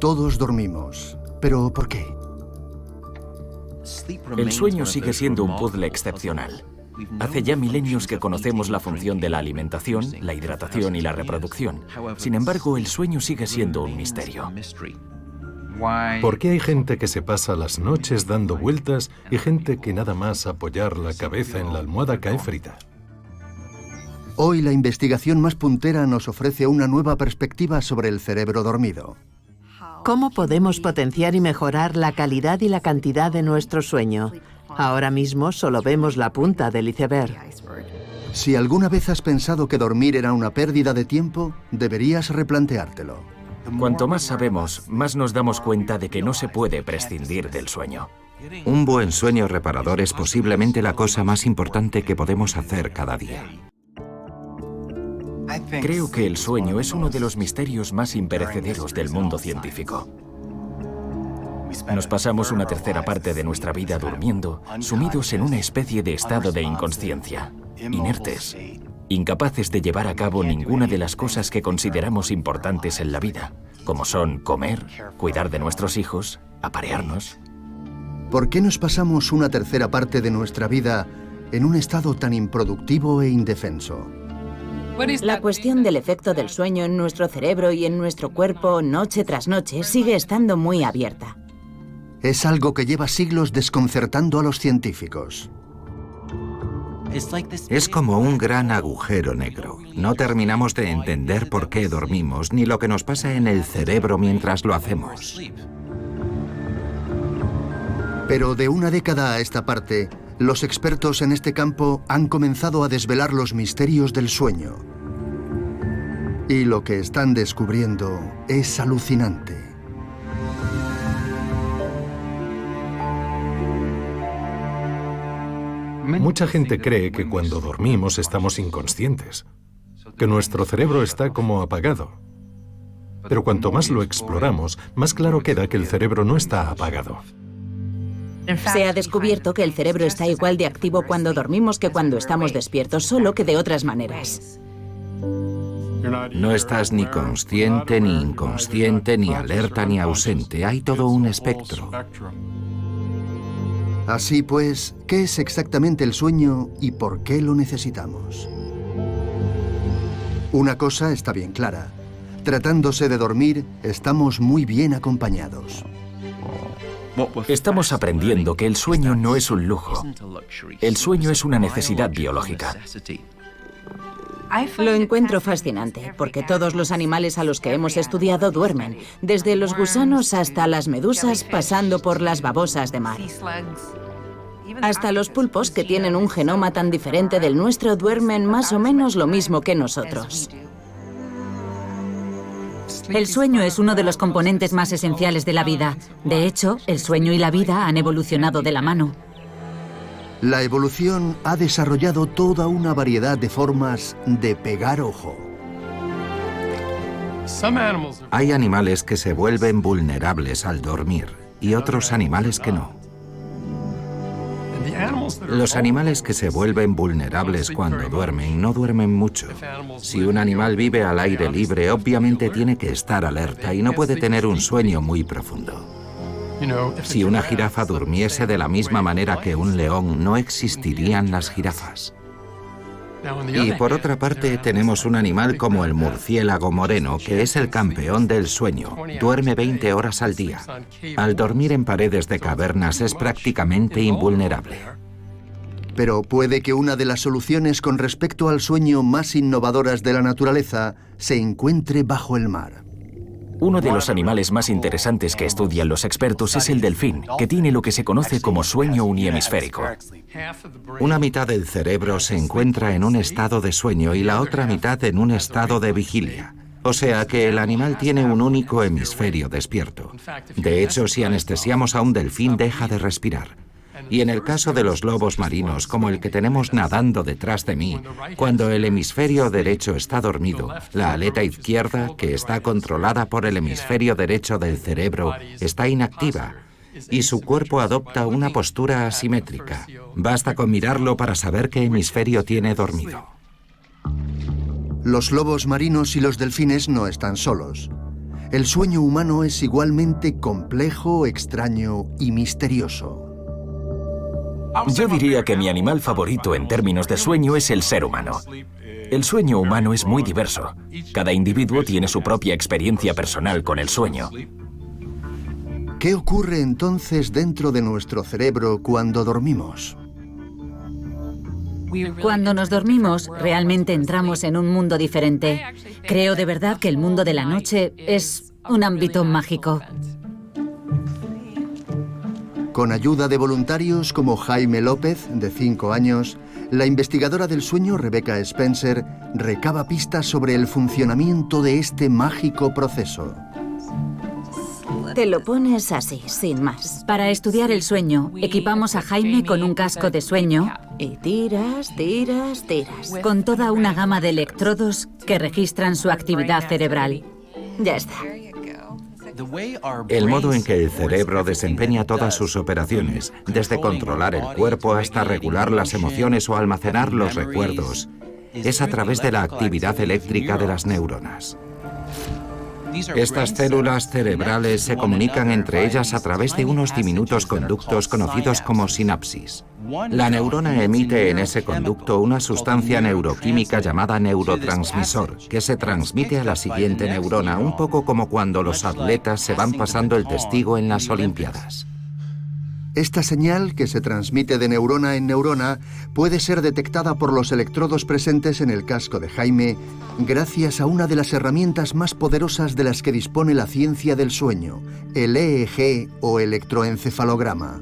Todos dormimos. ¿Pero por qué? El sueño sigue siendo un puzzle excepcional. Hace ya milenios que conocemos la función de la alimentación, la hidratación y la reproducción. Sin embargo, el sueño sigue siendo un misterio. ¿Por qué hay gente que se pasa las noches dando vueltas y gente que nada más apoyar la cabeza en la almohada cae frita? Hoy la investigación más puntera nos ofrece una nueva perspectiva sobre el cerebro dormido. ¿Cómo podemos potenciar y mejorar la calidad y la cantidad de nuestro sueño? Ahora mismo solo vemos la punta del iceberg. Si alguna vez has pensado que dormir era una pérdida de tiempo, deberías replanteártelo. Cuanto más sabemos, más nos damos cuenta de que no se puede prescindir del sueño. Un buen sueño reparador es posiblemente la cosa más importante que podemos hacer cada día. Creo que el sueño es uno de los misterios más imperecederos del mundo científico. Nos pasamos una tercera parte de nuestra vida durmiendo, sumidos en una especie de estado de inconsciencia, inertes, incapaces de llevar a cabo ninguna de las cosas que consideramos importantes en la vida, como son comer, cuidar de nuestros hijos, aparearnos. ¿Por qué nos pasamos una tercera parte de nuestra vida en un estado tan improductivo e indefenso? La cuestión del efecto del sueño en nuestro cerebro y en nuestro cuerpo noche tras noche sigue estando muy abierta. Es algo que lleva siglos desconcertando a los científicos. Es como un gran agujero negro. No terminamos de entender por qué dormimos ni lo que nos pasa en el cerebro mientras lo hacemos. Pero de una década a esta parte, los expertos en este campo han comenzado a desvelar los misterios del sueño. Y lo que están descubriendo es alucinante. Mucha gente cree que cuando dormimos estamos inconscientes, que nuestro cerebro está como apagado. Pero cuanto más lo exploramos, más claro queda que el cerebro no está apagado. Se ha descubierto que el cerebro está igual de activo cuando dormimos que cuando estamos despiertos, solo que de otras maneras. No estás ni consciente, ni inconsciente, ni alerta, ni ausente. Hay todo un espectro. Así pues, ¿qué es exactamente el sueño y por qué lo necesitamos? Una cosa está bien clara. Tratándose de dormir, estamos muy bien acompañados. Estamos aprendiendo que el sueño no es un lujo. El sueño es una necesidad biológica. Lo encuentro fascinante, porque todos los animales a los que hemos estudiado duermen, desde los gusanos hasta las medusas, pasando por las babosas de mar. Hasta los pulpos, que tienen un genoma tan diferente del nuestro, duermen más o menos lo mismo que nosotros. El sueño es uno de los componentes más esenciales de la vida. De hecho, el sueño y la vida han evolucionado de la mano. La evolución ha desarrollado toda una variedad de formas de pegar ojo. Hay animales que se vuelven vulnerables al dormir y otros animales que no. Los animales que se vuelven vulnerables cuando duermen no duermen mucho. Si un animal vive al aire libre, obviamente tiene que estar alerta y no puede tener un sueño muy profundo. Si una jirafa durmiese de la misma manera que un león, no existirían las jirafas. Y por otra parte, tenemos un animal como el murciélago moreno, que es el campeón del sueño. Duerme 20 horas al día. Al dormir en paredes de cavernas es prácticamente invulnerable. Pero puede que una de las soluciones con respecto al sueño más innovadoras de la naturaleza se encuentre bajo el mar. Uno de los animales más interesantes que estudian los expertos es el delfín, que tiene lo que se conoce como sueño unihemisférico. Una mitad del cerebro se encuentra en un estado de sueño y la otra mitad en un estado de vigilia. O sea que el animal tiene un único hemisferio despierto. De hecho, si anestesiamos a un delfín, deja de respirar. Y en el caso de los lobos marinos, como el que tenemos nadando detrás de mí, cuando el hemisferio derecho está dormido, la aleta izquierda, que está controlada por el hemisferio derecho del cerebro, está inactiva y su cuerpo adopta una postura asimétrica. Basta con mirarlo para saber qué hemisferio tiene dormido. Los lobos marinos y los delfines no están solos. el sueño humano es igualmente complejo, extraño y misterioso. Yo diría que mi animal favorito en términos de sueño es el ser humano. El sueño humano es muy diverso. Cada individuo tiene su propia experiencia personal con el sueño. ¿Qué ocurre entonces dentro de nuestro cerebro cuando dormimos? Cuando nos dormimos, realmente entramos en un mundo diferente. Creo de verdad que el mundo de la noche es un ámbito mágico. Con ayuda de voluntarios como Jaime López, de 5 años, la investigadora del sueño Rebecca Spencer recaba pistas sobre el funcionamiento de este mágico proceso. Te lo pones así, sin más. Para estudiar el sueño, equipamos a Jaime con un casco de sueño Y tiras, tiras, tiras. con toda una gama de electrodos que registran su actividad cerebral. Ya está. El modo en que el cerebro desempeña todas sus operaciones, desde controlar el cuerpo hasta regular las emociones o almacenar los recuerdos, es a través de la actividad eléctrica de las neuronas. Estas células cerebrales se comunican entre ellas a través de unos diminutos conductos conocidos como sinapsis. La neurona emite en ese conducto una sustancia neuroquímica llamada neurotransmisor, que se transmite a la siguiente neurona, un poco como cuando los atletas se van pasando el testigo en las Olimpiadas. Esta señal, que se transmite de neurona en neurona, puede ser detectada por los electrodos presentes en el casco de Jaime gracias a una de las herramientas más poderosas de las que dispone la ciencia del sueño, el EEG o electroencefalograma.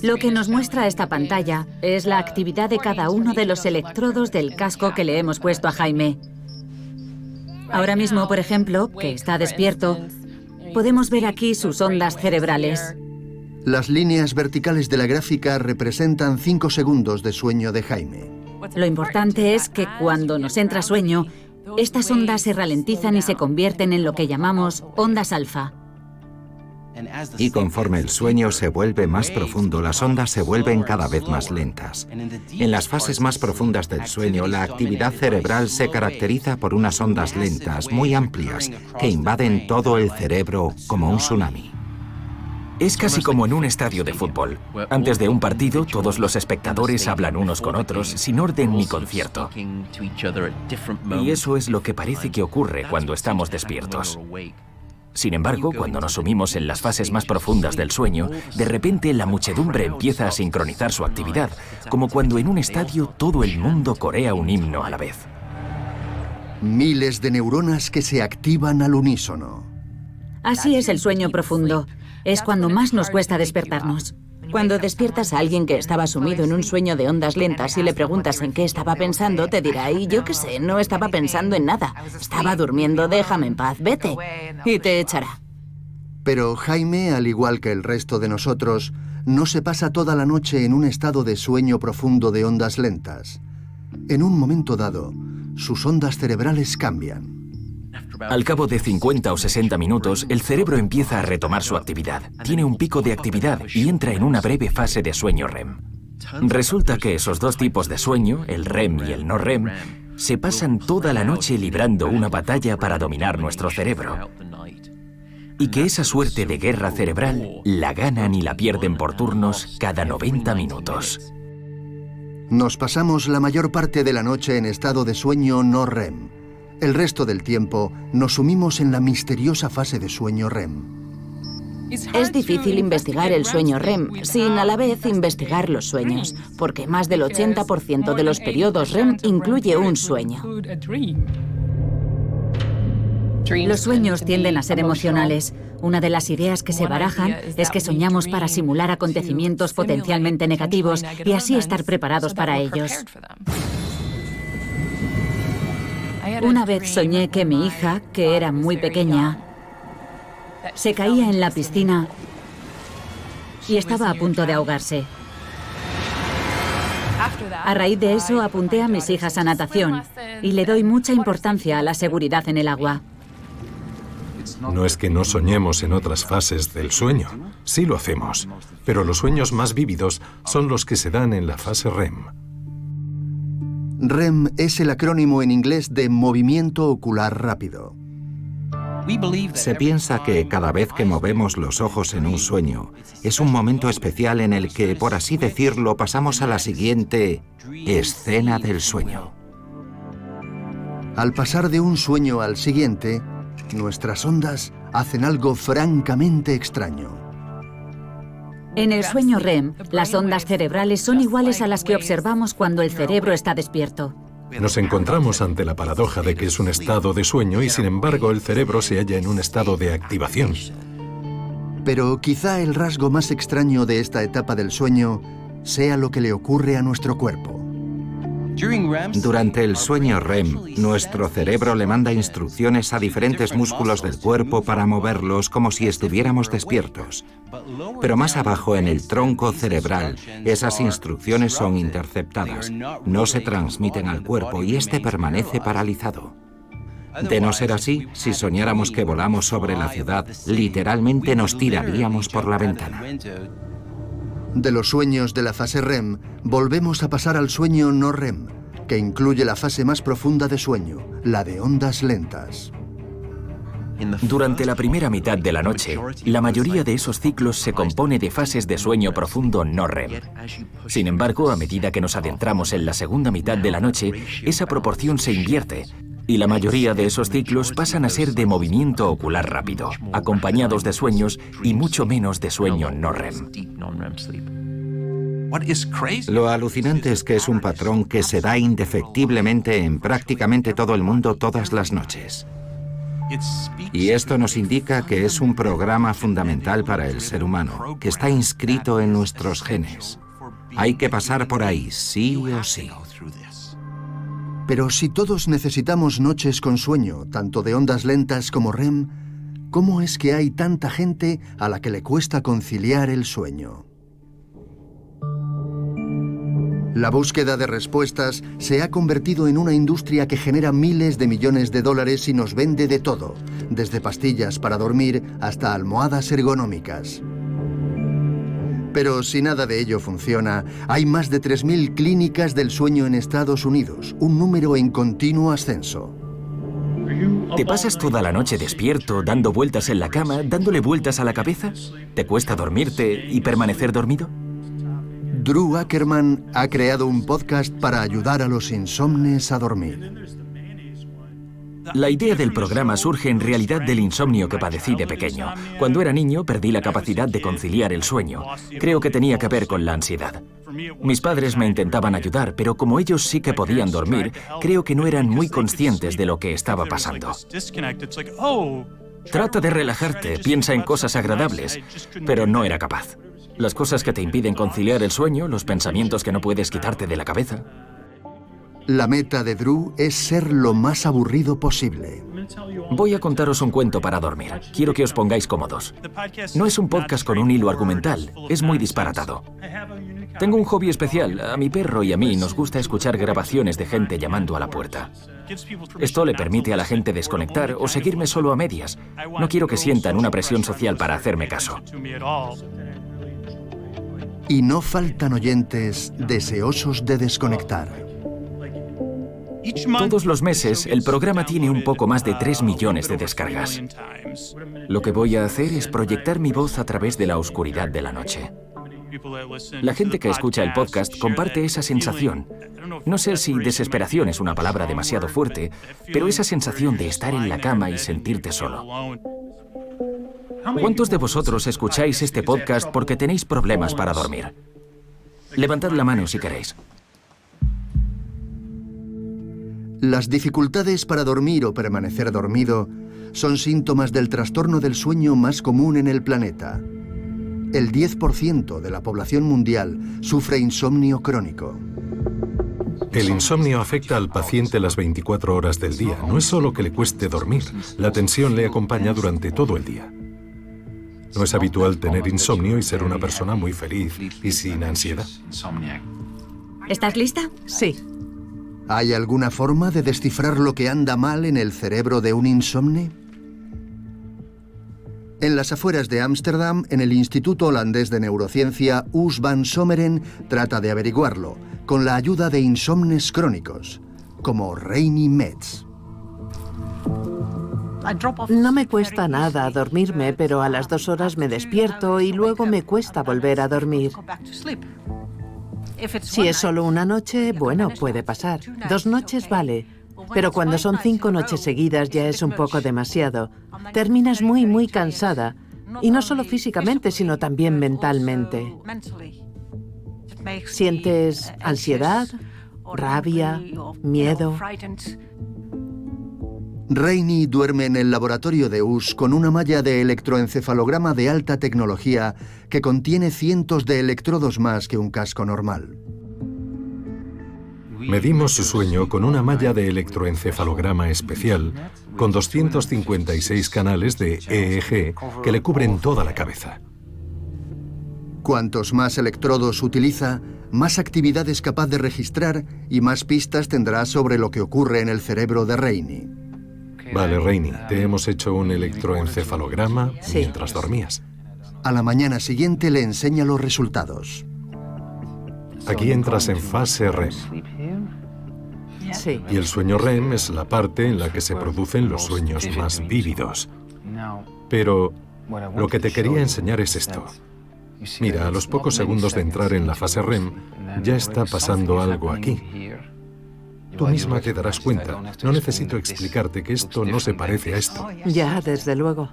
Lo que nos muestra esta pantalla es la actividad de cada uno de los electrodos del casco que le hemos puesto a Jaime. Ahora mismo, por ejemplo, que está despierto, podemos ver aquí sus ondas cerebrales. Las líneas verticales de la gráfica representan 5 segundos de sueño de Jaime. Lo importante es que cuando nos entra sueño, estas ondas se ralentizan y se convierten en lo que llamamos ondas alfa. Y conforme el sueño se vuelve más profundo, las ondas se vuelven cada vez más lentas. En las fases más profundas del sueño, la actividad cerebral se caracteriza por unas ondas lentas, muy amplias, que invaden todo el cerebro como un tsunami. Es casi como en un estadio de fútbol. Antes de un partido, todos los espectadores hablan unos con otros, sin orden ni concierto. Y eso es lo que parece que ocurre cuando estamos despiertos. Sin embargo, cuando nos sumimos en las fases más profundas del sueño, de repente la muchedumbre empieza a sincronizar su actividad, como cuando en un estadio todo el mundo corea un himno a la vez. Miles de neuronas que se activan al unísono. Así es el sueño profundo. Es cuando más nos cuesta despertarnos. Cuando despiertas a alguien que estaba sumido en un sueño de ondas lentas y le preguntas en qué estaba pensando, te dirá, y yo qué sé, no estaba pensando en nada. Estaba durmiendo, déjame en paz, vete. Y te echará. Pero Jaime, al igual que el resto de nosotros, no se pasa toda la noche en un estado de sueño profundo de ondas lentas. En un momento dado, sus ondas cerebrales cambian. Al cabo de 50 o 60 minutos, el cerebro empieza a retomar su actividad. Tiene un pico de actividad y entra en una breve fase de sueño REM. Resulta que esos dos tipos de sueño, el REM y el no REM, se pasan toda la noche librando una batalla para dominar nuestro cerebro. Y que esa suerte de guerra cerebral la ganan y la pierden por turnos cada 90 minutos. Nos pasamos la mayor parte de la noche en estado de sueño no REM. El resto del tiempo nos sumimos en la misteriosa fase de sueño REM. Es difícil investigar el sueño REM sin a la vez investigar los sueños, porque más del 80% de los periodos REM incluye un sueño. Los sueños tienden a ser emocionales. Una de las ideas que se barajan es que soñamos para simular acontecimientos potencialmente negativos y así estar preparados para ellos. Una vez soñé que mi hija, que era muy pequeña, se caía en la piscina y estaba a punto de ahogarse. A raíz de eso apunté a mis hijas a natación y le doy mucha importancia a la seguridad en el agua. No es que no soñemos en otras fases del sueño, sí lo hacemos, pero los sueños más vívidos son los que se dan en la fase REM. REM es el acrónimo en inglés de movimiento ocular rápido. Se piensa que cada vez que movemos los ojos en un sueño, es un momento especial en el que, por así decirlo, pasamos a la siguiente escena del sueño. Al pasar de un sueño al siguiente, nuestras ondas hacen algo francamente extraño. En el sueño REM, las ondas cerebrales son iguales a las que observamos cuando el cerebro está despierto. Nos encontramos ante la paradoja de que es un estado de sueño y sin embargo el cerebro se halla en un estado de activación. Pero quizá el rasgo más extraño de esta etapa del sueño sea lo que le ocurre a nuestro cuerpo. Durante el sueño REM, nuestro cerebro le manda instrucciones a diferentes músculos del cuerpo para moverlos como si estuviéramos despiertos. Pero más abajo en el tronco cerebral, esas instrucciones son interceptadas, no se transmiten al cuerpo y este permanece paralizado. De no ser así, si soñáramos que volamos sobre la ciudad, literalmente nos tiraríamos por la ventana. De los sueños de la fase REM, volvemos a pasar al sueño no REM, que incluye la fase más profunda de sueño, la de ondas lentas. Durante la primera mitad de la noche, la mayoría de esos ciclos se compone de fases de sueño profundo no REM. Sin embargo, a medida que nos adentramos en la segunda mitad de la noche, esa proporción se invierte y la mayoría de esos ciclos pasan a ser de movimiento ocular rápido, acompañados de sueños y mucho menos de sueño no REM. Lo alucinante es que es un patrón que se da indefectiblemente en prácticamente todo el mundo todas las noches. Y esto nos indica que es un programa fundamental para el ser humano, que está inscrito en nuestros genes. Hay que pasar por ahí, sí o sí. Pero si todos necesitamos noches con sueño, tanto de ondas lentas como REM, ¿cómo es que hay tanta gente a la que le cuesta conciliar el sueño? La búsqueda de respuestas se ha convertido en una industria que genera miles de millones de dólares y nos vende de todo, desde pastillas para dormir hasta almohadas ergonómicas. Pero si nada de ello funciona, hay más de 3.000 clínicas del sueño en Estados Unidos, un número en continuo ascenso. ¿Te pasas toda la noche despierto, dando vueltas en la cama, dándole vueltas a la cabeza? ¿Te cuesta dormirte y permanecer dormido? Drew Ackerman ha creado un podcast para ayudar a los insomnes a dormir. La idea del programa surge en realidad del insomnio que padecí de pequeño. Cuando era niño perdí la capacidad de conciliar el sueño. Creo que tenía que ver con la ansiedad. Mis padres me intentaban ayudar, pero como ellos sí que podían dormir, creo que no eran muy conscientes de lo que estaba pasando. Trata de relajarte, piensa en cosas agradables, pero no era capaz. Las cosas que te impiden conciliar el sueño, los pensamientos que no puedes quitarte de la cabeza. La meta de Drew es ser lo más aburrido posible. Voy a contaros un cuento para dormir. Quiero que os pongáis cómodos. No es un podcast con un hilo argumental, es muy disparatado. Tengo un hobby especial. A mi perro y a mí nos gusta escuchar grabaciones de gente llamando a la puerta. Esto le permite a la gente desconectar o seguirme solo a medias. No quiero que sientan una presión social para hacerme caso. Y no faltan oyentes deseosos de desconectar. Todos los meses, el programa tiene un poco más de 3 millones de descargas. Lo que voy a hacer es proyectar mi voz a través de la oscuridad de la noche. La gente que escucha el podcast comparte esa sensación. No sé si desesperación es una palabra demasiado fuerte, pero esa sensación de estar en la cama y sentirte solo. ¿Cuántos de vosotros escucháis este podcast porque tenéis problemas para dormir? Levantad la mano si queréis. Las dificultades para dormir o permanecer dormido son síntomas del trastorno del sueño más común en el planeta. El 10% de la población mundial sufre insomnio crónico. El insomnio afecta al paciente las 24 horas del día. No es solo que le cueste dormir, la tensión le acompaña durante todo el día. No es habitual tener insomnio y ser una persona muy feliz y sin ansiedad. ¿Estás lista? Sí. ¿Hay alguna forma de descifrar lo que anda mal en el cerebro de un insomne? En las afueras de Ámsterdam, en el Instituto Holandés de Neurociencia US van Someren trata de averiguarlo, con la ayuda de insomnes crónicos, como Reini Metz. No me cuesta nada dormirme, pero a las 2 horas me despierto y luego me cuesta volver a dormir. Si es solo una noche, bueno, puede pasar. 2 noches vale, pero cuando son 5 noches seguidas ya es un poco demasiado. Terminas muy cansada, y no solo físicamente, sino también mentalmente. Sientes ansiedad, rabia, miedo. Rainey duerme en el laboratorio de US con una malla de electroencefalograma de alta tecnología que contiene cientos de electrodos más que un casco normal. Medimos su sueño con una malla de electroencefalograma especial con 256 canales de EEG que le cubren toda la cabeza. Cuantos más electrodos utiliza, más actividad es capaz de registrar y más pistas tendrá sobre lo que ocurre en el cerebro de Rainey. Vale, Rainey, te hemos hecho un electroencefalograma mientras dormías. A la mañana siguiente le enseña los resultados. Aquí entras en fase REM. Sí. Y el sueño REM es la parte en la que se producen los sueños más vívidos. Pero lo que te quería enseñar es esto. Mira, a los pocos segundos de entrar en la fase REM, ya está pasando algo aquí. Tú misma te darás cuenta. No necesito explicarte que esto no se parece a esto. Ya, desde luego.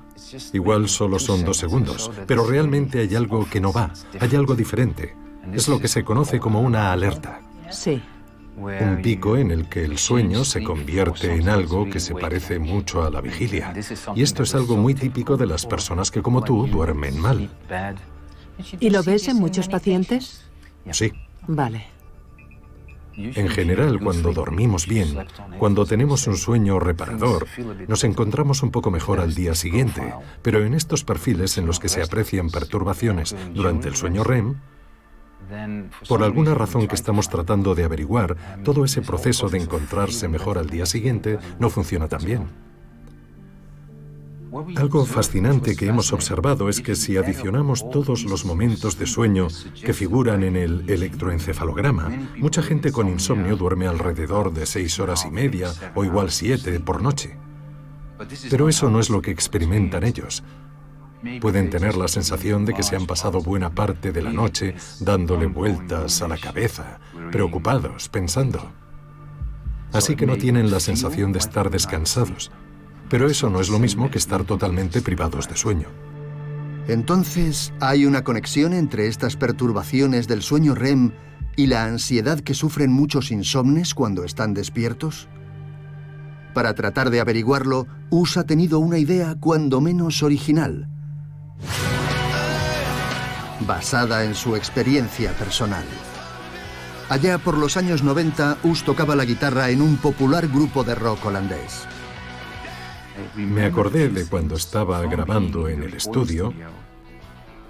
Igual solo son 2 segundos, pero realmente hay algo que no va. Hay algo diferente. Es lo que se conoce como una alerta. Sí. Un pico en el que el sueño se convierte en algo que se parece mucho a la vigilia. Y esto es algo muy típico de las personas que, como tú, duermen mal. ¿Y lo ves en muchos pacientes? Sí. Vale. En general, cuando dormimos bien, cuando tenemos un sueño reparador, nos encontramos un poco mejor al día siguiente. Pero en estos perfiles en los que se aprecian perturbaciones durante el sueño REM, por alguna razón que estamos tratando de averiguar, todo ese proceso de encontrarse mejor al día siguiente no funciona tan bien. Algo fascinante que hemos observado es que si adicionamos todos los momentos de sueño que figuran en el electroencefalograma, mucha gente con insomnio duerme alrededor de 6 horas y media o igual 7 por noche. Pero eso no es lo que experimentan ellos. Pueden tener la sensación de que se han pasado buena parte de la noche dándole vueltas a la cabeza, preocupados, pensando. Así que no tienen la sensación de estar descansados. Pero eso no es lo mismo que estar totalmente privados de sueño. Entonces, ¿hay una conexión entre estas perturbaciones del sueño REM y la ansiedad que sufren muchos insomnes cuando están despiertos? Para tratar de averiguarlo, US ha tenido una idea cuando menos original, basada en su experiencia personal. Allá por los años 90, US tocaba la guitarra en un popular grupo de rock holandés. Me acordé de cuando estaba grabando en el estudio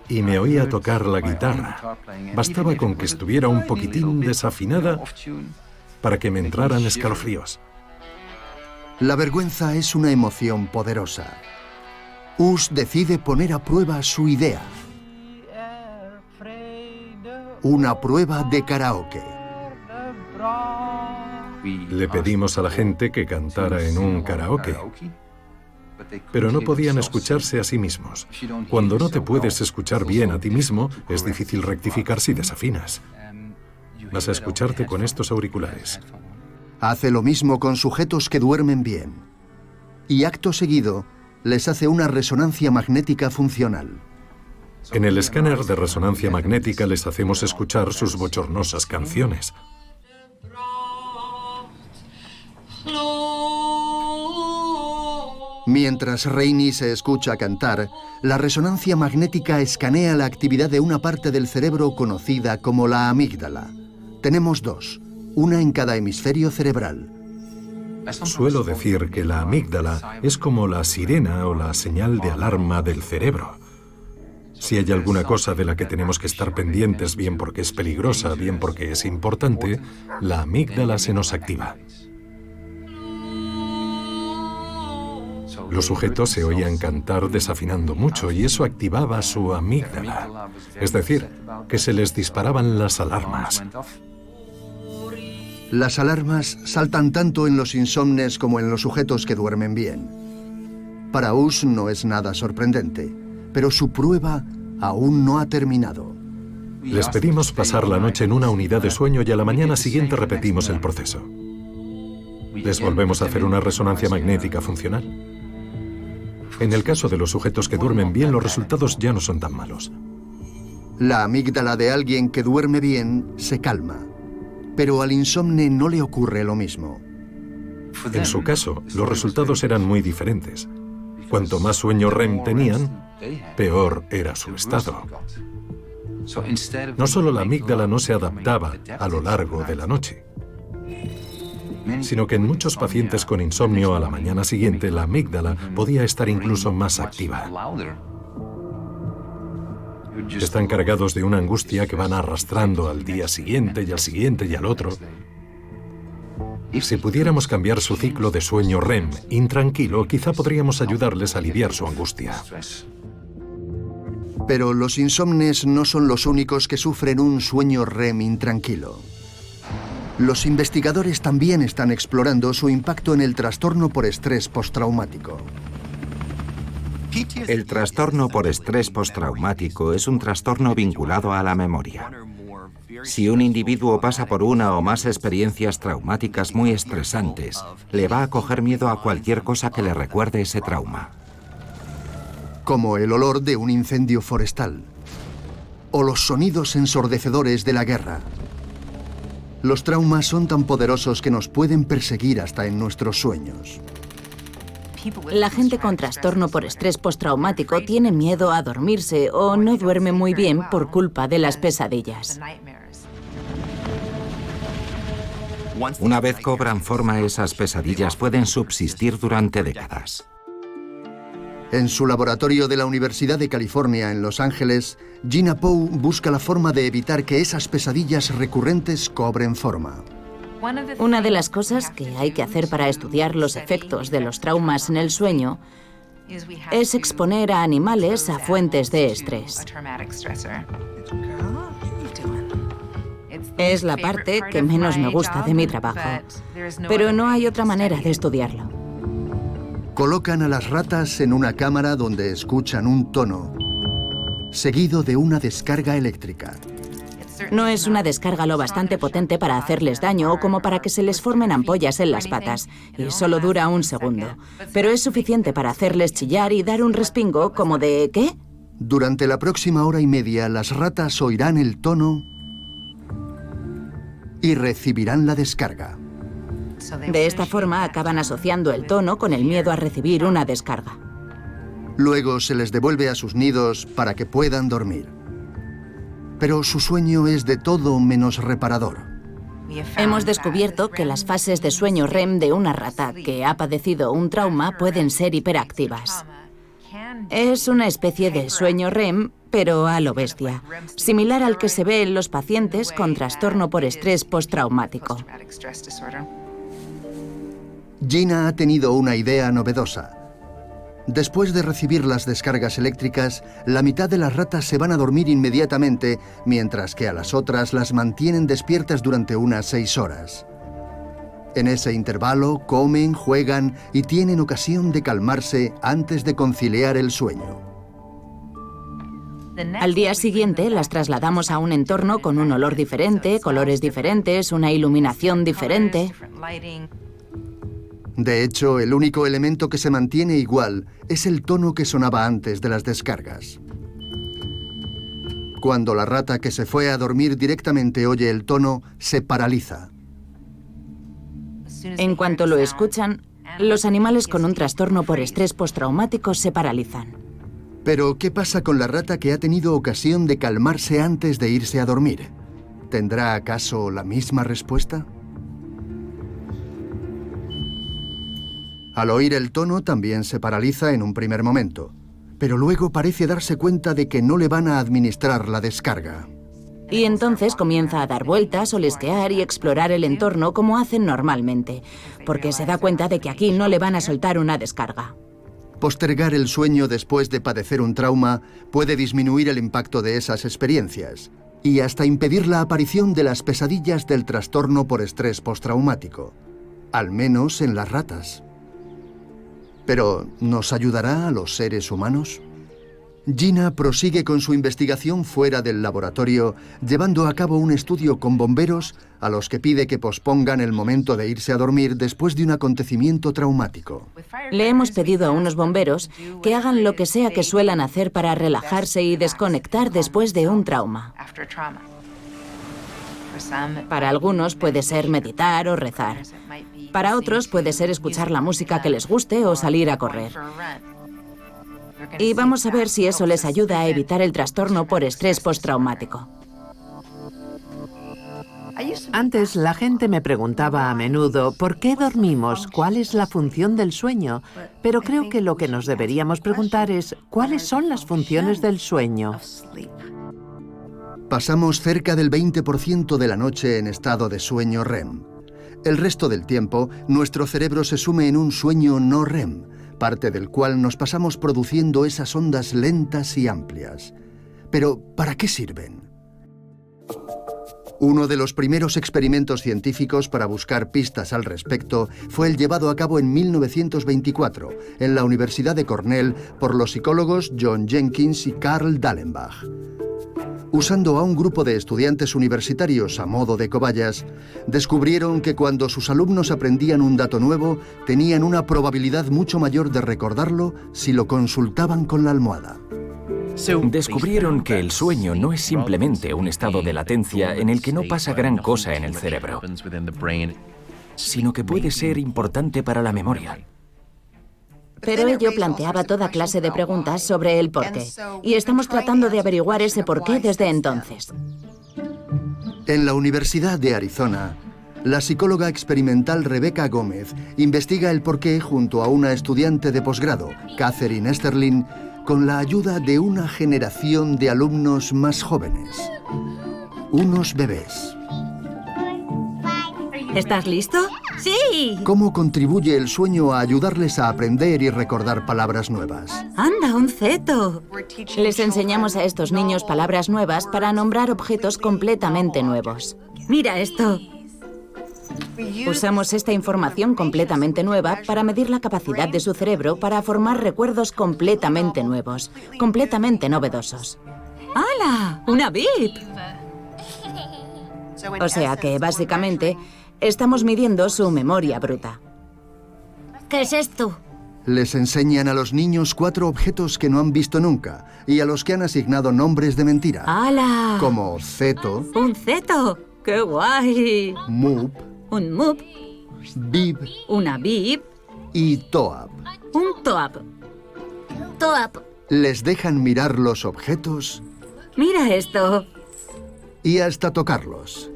y me oía tocar la guitarra. Bastaba con que estuviera un poquitín desafinada para que me entraran escalofríos. La vergüenza es una emoción poderosa. US decide poner a prueba su idea. Una prueba de karaoke. Le pedimos a la gente que cantara en un karaoke, pero no podían escucharse a sí mismos. Cuando no te puedes escuchar bien a ti mismo, es difícil rectificar si desafinas. Vas a escucharte con estos auriculares. Hace lo mismo con sujetos que duermen bien. Y acto seguido, les hace una resonancia magnética funcional. En el escáner de resonancia magnética les hacemos escuchar sus bochornosas canciones. Mientras Rainey se escucha cantar, la resonancia magnética escanea la actividad de una parte del cerebro conocida como la amígdala. Tenemos 2, una en cada hemisferio cerebral. Suelo decir que la amígdala es como la sirena o la señal de alarma del cerebro. Si hay alguna cosa de la que tenemos que estar pendientes, bien porque es peligrosa, bien porque es importante, la amígdala se nos activa. Los sujetos se oían cantar desafinando mucho y eso activaba su amígdala. Es decir, que se les disparaban las alarmas. Las alarmas saltan tanto en los insomnes como en los sujetos que duermen bien. Para Us no es nada sorprendente, pero su prueba aún no ha terminado. Les pedimos pasar la noche en una unidad de sueño y a la mañana siguiente repetimos el proceso. Les volvemos a hacer una resonancia magnética funcional. En el caso de los sujetos que duermen bien, los resultados ya no son tan malos. La amígdala de alguien que duerme bien se calma, pero al insomne no le ocurre lo mismo. En su caso, los resultados eran muy diferentes. Cuanto más sueño REM tenían, peor era su estado. No solo la amígdala no se adaptaba a lo largo de la noche, sino que en muchos pacientes con insomnio a la mañana siguiente la amígdala podía estar incluso más activa. Están cargados de una angustia que van arrastrando al día siguiente y al siguiente y al otro. Si pudiéramos cambiar su ciclo de sueño REM intranquilo, quizá podríamos ayudarles a aliviar su angustia. Pero los insomnes no son los únicos que sufren un sueño REM intranquilo. Los investigadores también están explorando su impacto en el trastorno por estrés postraumático. El trastorno por estrés postraumático es un trastorno vinculado a la memoria. Si un individuo pasa por una o más experiencias traumáticas muy estresantes, le va a coger miedo a cualquier cosa que le recuerde ese trauma. Como el olor de un incendio forestal o los sonidos ensordecedores de la guerra. Los traumas son tan poderosos que nos pueden perseguir hasta en nuestros sueños. La gente con trastorno por estrés postraumático tiene miedo a dormirse o no duerme muy bien por culpa de las pesadillas. Una vez cobran forma, esas pesadillas pueden subsistir durante décadas. En su laboratorio de la Universidad de California en Los Ángeles, Gina Poe busca la forma de evitar que esas pesadillas recurrentes cobren forma. Una de las cosas que hay que hacer para estudiar los efectos de los traumas en el sueño es exponer a animales a fuentes de estrés. Es la parte que menos me gusta de mi trabajo, pero no hay otra manera de estudiarlo. Colocan a las ratas en una cámara donde escuchan un tono, seguido de una descarga eléctrica. No es una descarga lo bastante potente para hacerles daño o como para que se les formen ampollas en las patas, y solo dura un segundo. Pero es suficiente para hacerles chillar y dar un respingo como de ¿qué? Durante la próxima hora y media, las ratas oirán el tono y recibirán la descarga. De esta forma acaban asociando el tono con el miedo a recibir una descarga. Luego se les devuelve a sus nidos para que puedan dormir. Pero su sueño es de todo menos reparador. Hemos descubierto que las fases de sueño REM de una rata que ha padecido un trauma pueden ser hiperactivas. Es una especie de sueño REM, pero a lo bestia, similar al que se ve en los pacientes con trastorno por estrés postraumático. Gina ha tenido una idea novedosa. Después de recibir las descargas eléctricas, la mitad de las ratas se van a dormir inmediatamente, mientras que a las otras las mantienen despiertas durante unas 6 horas. En ese intervalo comen, juegan y tienen ocasión de calmarse antes de conciliar el sueño. Al día siguiente las trasladamos a un entorno con un olor diferente, colores diferentes, una iluminación diferente. De hecho, el único elemento que se mantiene igual es el tono que sonaba antes de las descargas. Cuando la rata que se fue a dormir directamente oye el tono, se paraliza. En cuanto lo escuchan, los animales con un trastorno por estrés postraumático se paralizan. Pero, ¿qué pasa con la rata que ha tenido ocasión de calmarse antes de irse a dormir? ¿Tendrá acaso la misma respuesta? Al oír el tono también se paraliza en un primer momento, pero luego parece darse cuenta de que no le van a administrar la descarga. Y entonces comienza a dar vueltas, olisquear y explorar el entorno como hacen normalmente, porque se da cuenta de que aquí no le van a soltar una descarga. Postergar el sueño después de padecer un trauma puede disminuir el impacto de esas experiencias y hasta impedir la aparición de las pesadillas del trastorno por estrés postraumático, al menos en las ratas. Pero, ¿nos ayudará a los seres humanos? Gina prosigue con su investigación fuera del laboratorio, llevando a cabo un estudio con bomberos a los que pide que pospongan el momento de irse a dormir después de un acontecimiento traumático. Le hemos pedido a unos bomberos que hagan lo que sea que suelan hacer para relajarse y desconectar después de un trauma. Para algunos puede ser meditar o rezar. Para otros puede ser escuchar la música que les guste o salir a correr. Y vamos a ver si eso les ayuda a evitar el trastorno por estrés postraumático. Antes la gente me preguntaba a menudo ¿por qué dormimos? ¿Cuál es la función del sueño? Pero creo que lo que nos deberíamos preguntar es ¿cuáles son las funciones del sueño? Pasamos cerca del 20% de la noche en estado de sueño REM. El resto del tiempo, nuestro cerebro se sume en un sueño no REM, parte del cual nos pasamos produciendo esas ondas lentas y amplias. Pero, ¿para qué sirven? Uno de los primeros experimentos científicos para buscar pistas al respecto fue el llevado a cabo en 1924 en la Universidad de Cornell por los psicólogos John Jenkins y Carl Dallenbach. Usando a un grupo de estudiantes universitarios a modo de cobayas, descubrieron que cuando sus alumnos aprendían un dato nuevo, tenían una probabilidad mucho mayor de recordarlo si lo consultaban con la almohada. Descubrieron que el sueño no es simplemente un estado de latencia en el que no pasa gran cosa en el cerebro, sino que puede ser importante para la memoria. Pero ello planteaba toda clase de preguntas sobre el porqué, y estamos tratando de averiguar ese porqué desde entonces. En la Universidad de Arizona, la psicóloga experimental Rebecca Gómez investiga el porqué junto a una estudiante de posgrado, Catherine Esterlin, con la ayuda de una generación de alumnos más jóvenes, unos bebés. ¿Estás listo? ¡Sí! ¿Cómo contribuye el sueño a ayudarles a aprender y recordar palabras nuevas? ¡Anda, un feto! Les enseñamos a estos niños palabras nuevas para nombrar objetos completamente nuevos. Mira esto. Usamos esta información completamente nueva para medir la capacidad de su cerebro para formar recuerdos completamente nuevos, completamente novedosos. ¡Hala! ¡Una VIP! O sea que, básicamente, estamos midiendo su memoria bruta. ¿Qué es esto? Les enseñan a los niños 4 objetos que no han visto nunca y a los que han asignado nombres de mentira. ¡Hala! Como ceto, ¡Un ceto! ¡Qué guay! mup, Un mup, bib una bib, y toap. un toap. Toap. Les dejan mirar los objetos Mira esto. y hasta tocarlos.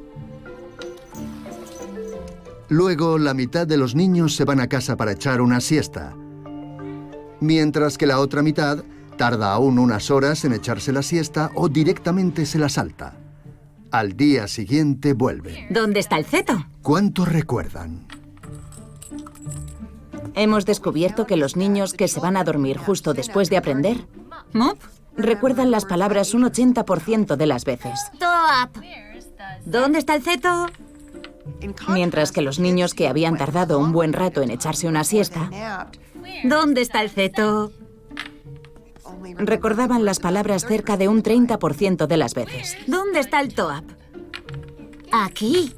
Luego, la mitad de los niños se van a casa para echar una siesta, mientras que la otra mitad tarda aún unas horas en echarse la siesta o directamente se la salta. Al día siguiente vuelven. ¿Dónde está el ceto? ¿Cuánto recuerdan? Hemos descubierto que los niños que se van a dormir justo después de aprender ¿Mop? recuerdan las palabras un 80% de las veces, Toap. ¿Dónde está el ceto? mientras que los niños que habían tardado un buen rato en echarse una siesta ¿Dónde está el ceto? recordaban las palabras cerca de un 30% de las veces. ¿Dónde está el toap? Aquí.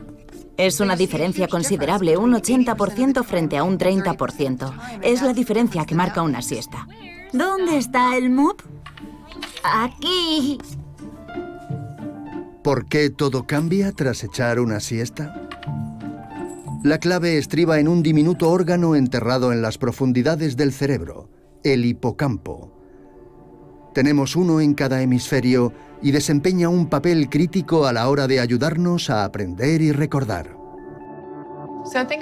Es una diferencia considerable, un 80% frente a un 30%. Es la diferencia que marca una siesta. ¿Dónde está el mop? Aquí. ¿Por qué todo cambia tras echar una siesta? La clave estriba en un diminuto órgano enterrado en las profundidades del cerebro, el hipocampo. Tenemos uno en cada hemisferio y desempeña un papel crítico a la hora de ayudarnos a aprender y recordar.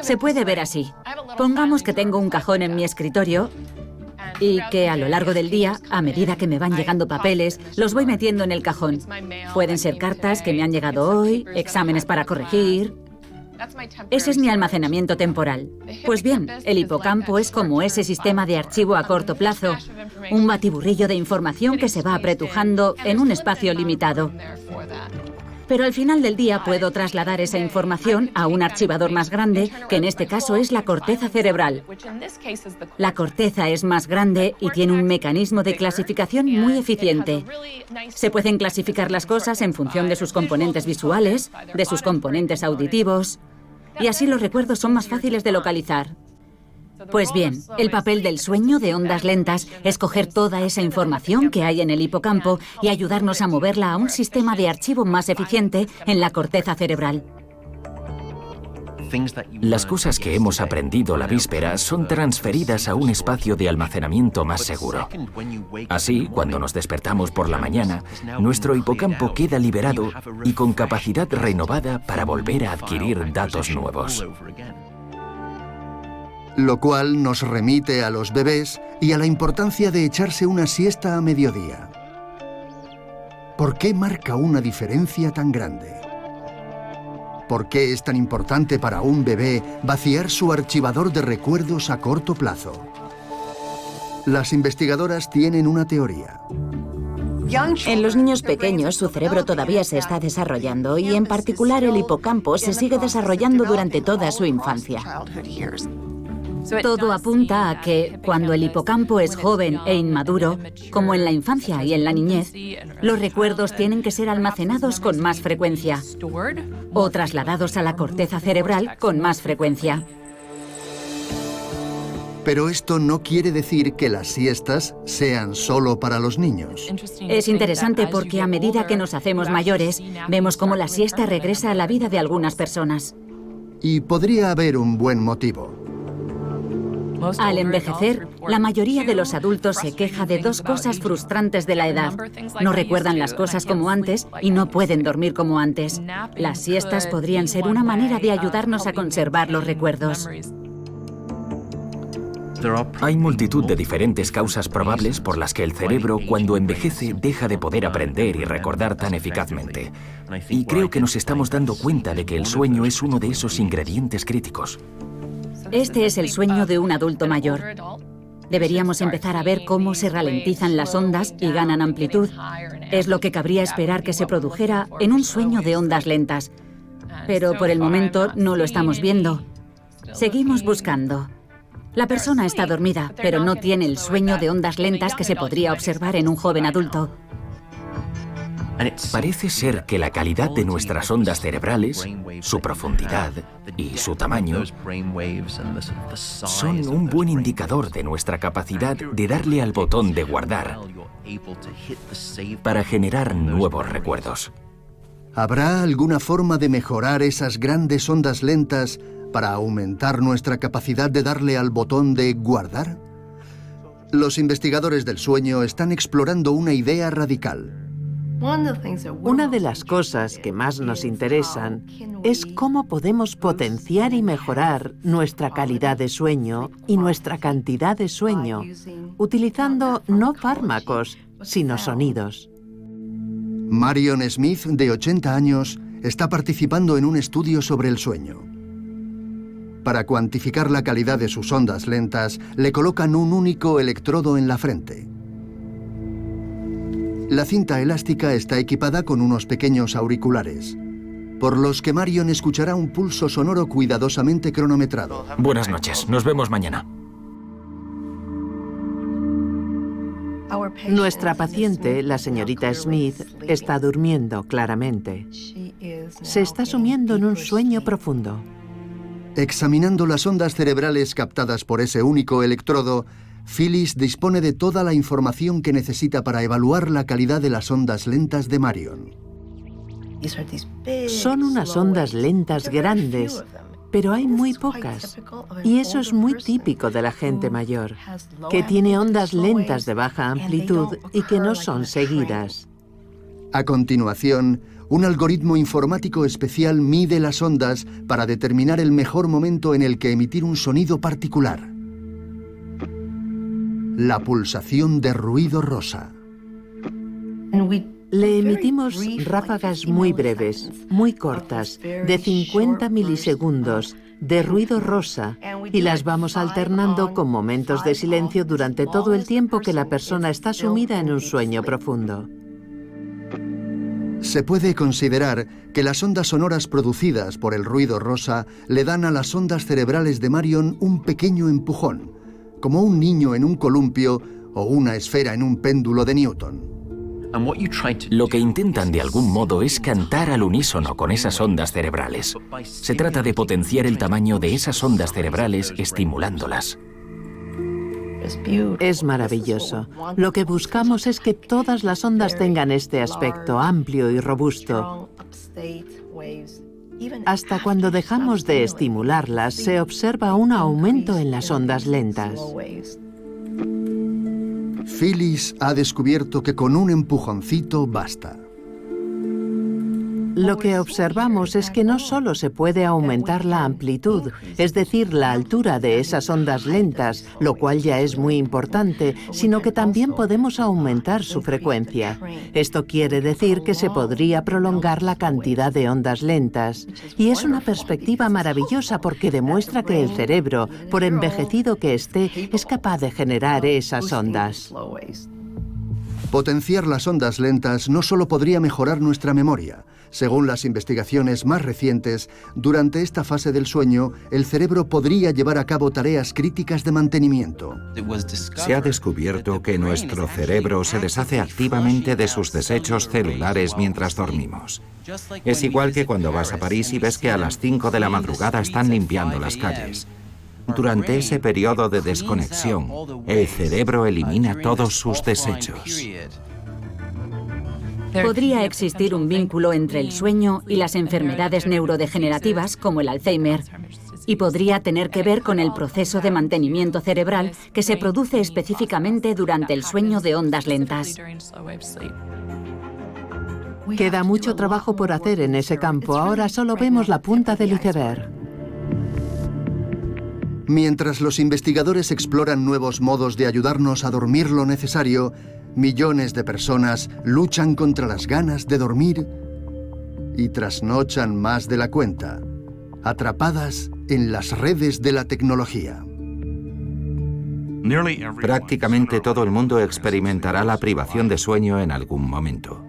Se puede ver así. Pongamos que tengo un cajón en mi escritorio y que a lo largo del día, a medida que me van llegando papeles, los voy metiendo en el cajón. Pueden ser cartas que me han llegado hoy, exámenes para corregir. Ese es mi almacenamiento temporal. Pues bien, el hipocampo es como ese sistema de archivo a corto plazo, un batiburrillo de información que se va apretujando en un espacio limitado. Pero al final del día puedo trasladar esa información a un archivador más grande, que en este caso es la corteza cerebral. La corteza es más grande y tiene un mecanismo de clasificación muy eficiente. Se pueden clasificar las cosas en función de sus componentes visuales, de sus componentes auditivos, y así los recuerdos son más fáciles de localizar. Pues bien, el papel del sueño de ondas lentas es coger toda esa información que hay en el hipocampo y ayudarnos a moverla a un sistema de archivo más eficiente en la corteza cerebral. Las cosas que hemos aprendido la víspera son transferidas a un espacio de almacenamiento más seguro. Así, cuando nos despertamos por la mañana, nuestro hipocampo queda liberado y con capacidad renovada para volver a adquirir datos nuevos. Lo cual nos remite a los bebés y a la importancia de echarse una siesta a mediodía. ¿Por qué marca una diferencia tan grande? ¿Por qué es tan importante para un bebé vaciar su archivador de recuerdos a corto plazo? Las investigadoras tienen una teoría. En los niños pequeños su cerebro todavía se está desarrollando y en particular el hipocampo se sigue desarrollando durante toda su infancia. Todo apunta a que, cuando el hipocampo es joven e inmaduro, como en la infancia y en la niñez, los recuerdos tienen que ser almacenados con más frecuencia o trasladados a la corteza cerebral con más frecuencia. Pero esto no quiere decir que las siestas sean solo para los niños. Es interesante porque a medida que nos hacemos mayores, vemos cómo la siesta regresa a la vida de algunas personas. Y podría haber un buen motivo. Al envejecer, la mayoría de los adultos se queja de dos cosas frustrantes de la edad. No recuerdan las cosas como antes y no pueden dormir como antes. Las siestas podrían ser una manera de ayudarnos a conservar los recuerdos. Hay multitud de diferentes causas probables por las que el cerebro, cuando envejece, deja de poder aprender y recordar tan eficazmente. Y creo que nos estamos dando cuenta de que el sueño es uno de esos ingredientes críticos. Este es el sueño de un adulto mayor. Deberíamos empezar a ver cómo se ralentizan las ondas y ganan amplitud. Es lo que cabría esperar que se produjera en un sueño de ondas lentas. Pero por el momento no lo estamos viendo. Seguimos buscando. La persona está dormida, pero no tiene el sueño de ondas lentas que se podría observar en un joven adulto. Parece ser que la calidad de nuestras ondas cerebrales, su profundidad y su tamaño son un buen indicador de nuestra capacidad de darle al botón de guardar para generar nuevos recuerdos. ¿Habrá alguna forma de mejorar esas grandes ondas lentas para aumentar nuestra capacidad de darle al botón de guardar? Los investigadores del sueño están explorando una idea radical. Una de las cosas que más nos interesan es cómo podemos potenciar y mejorar nuestra calidad de sueño y nuestra cantidad de sueño, utilizando no fármacos, sino sonidos. Marion Smith, de 80 años, está participando en un estudio sobre el sueño. Para cuantificar la calidad de sus ondas lentas, le colocan un único electrodo en la frente. La cinta elástica está equipada con unos pequeños auriculares, por los que Marion escuchará un pulso sonoro cuidadosamente cronometrado. Buenas noches, nos vemos mañana. Nuestra paciente, la señorita Smith, está durmiendo claramente. Se está sumiendo en un sueño profundo. Examinando las ondas cerebrales captadas por ese único electrodo, Phyllis dispone de toda la información que necesita para evaluar la calidad de las ondas lentas de Marion. Son unas ondas lentas grandes, pero hay muy pocas. Y eso es muy típico de la gente mayor, que tiene ondas lentas de baja amplitud y que no son seguidas. A continuación, un algoritmo informático especial mide las ondas para determinar el mejor momento en el que emitir un sonido particular. La pulsación de ruido rosa. Le emitimos ráfagas muy breves, muy cortas, de 50 milisegundos, de ruido rosa, y las vamos alternando con momentos de silencio durante todo el tiempo que la persona está sumida en un sueño profundo. Se puede considerar que las ondas sonoras producidas por el ruido rosa le dan a las ondas cerebrales de Marion un pequeño empujón, como un niño en un columpio o una esfera en un péndulo de Newton. Lo que intentan de algún modo es cantar al unísono con esas ondas cerebrales. Se trata de potenciar el tamaño de esas ondas cerebrales estimulándolas. Es maravilloso. Lo que buscamos es que todas las ondas tengan este aspecto amplio y robusto. Hasta cuando dejamos de estimularlas, se observa un aumento en las ondas lentas. Phyllis ha descubierto que con un empujoncito basta. Lo que observamos es que no solo se puede aumentar la amplitud, es decir, la altura de esas ondas lentas, lo cual ya es muy importante, sino que también podemos aumentar su frecuencia. Esto quiere decir que se podría prolongar la cantidad de ondas lentas. Y es una perspectiva maravillosa porque demuestra que el cerebro, por envejecido que esté, es capaz de generar esas ondas. Potenciar las ondas lentas no solo podría mejorar nuestra memoria. Según las investigaciones más recientes, durante esta fase del sueño, el cerebro podría llevar a cabo tareas críticas de mantenimiento. Se ha descubierto que nuestro cerebro se deshace activamente de sus desechos celulares mientras dormimos. Es igual que cuando vas a París y ves que a las 5 de la madrugada están limpiando las calles. Durante ese periodo de desconexión, el cerebro elimina todos sus desechos. Podría existir un vínculo entre el sueño y las enfermedades neurodegenerativas como el Alzheimer, y podría tener que ver con el proceso de mantenimiento cerebral que se produce específicamente durante el sueño de ondas lentas. Queda mucho trabajo por hacer en ese campo. Ahora solo vemos la punta del iceberg. Mientras los investigadores exploran nuevos modos de ayudarnos a dormir lo necesario, millones de personas luchan contra las ganas de dormir y trasnochan más de la cuenta, atrapadas en las redes de la tecnología. Prácticamente todo el mundo experimentará la privación de sueño en algún momento.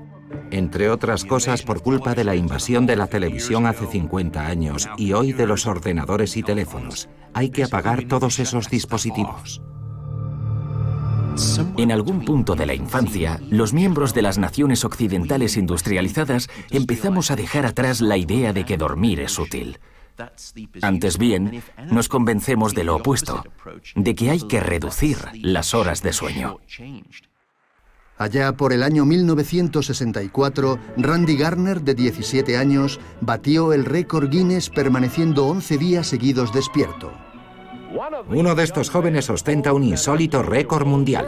Entre otras cosas por culpa de la invasión de la televisión hace 50 años y hoy de los ordenadores y teléfonos. Hay que apagar todos esos dispositivos. En algún punto de la infancia, los miembros de las naciones occidentales industrializadas empezamos a dejar atrás la idea de que dormir es útil. Antes bien, nos convencemos de lo opuesto, de que hay que reducir las horas de sueño. Allá por el año 1964, Randy Garner, de 17 años, batió el récord Guinness permaneciendo 11 días seguidos despierto. Uno de estos jóvenes ostenta un insólito récord mundial.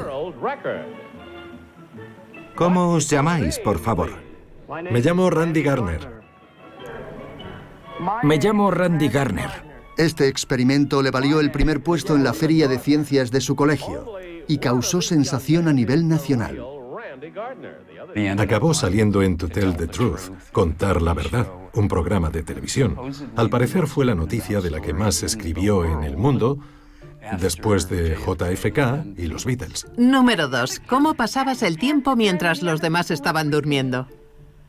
¿Cómo os llamáis, por favor? Me llamo Randy Garner. Me llamo Randy Garner. Este experimento le valió el primer puesto en la Feria de Ciencias de su colegio y causó sensación a nivel nacional. Acabó saliendo en To Tell the Truth, Contar la Verdad, un programa de televisión. Al parecer fue la noticia de la que más se escribió en el mundo, después de JFK y los Beatles. Número 2. ¿Cómo pasabas el tiempo mientras los demás estaban durmiendo?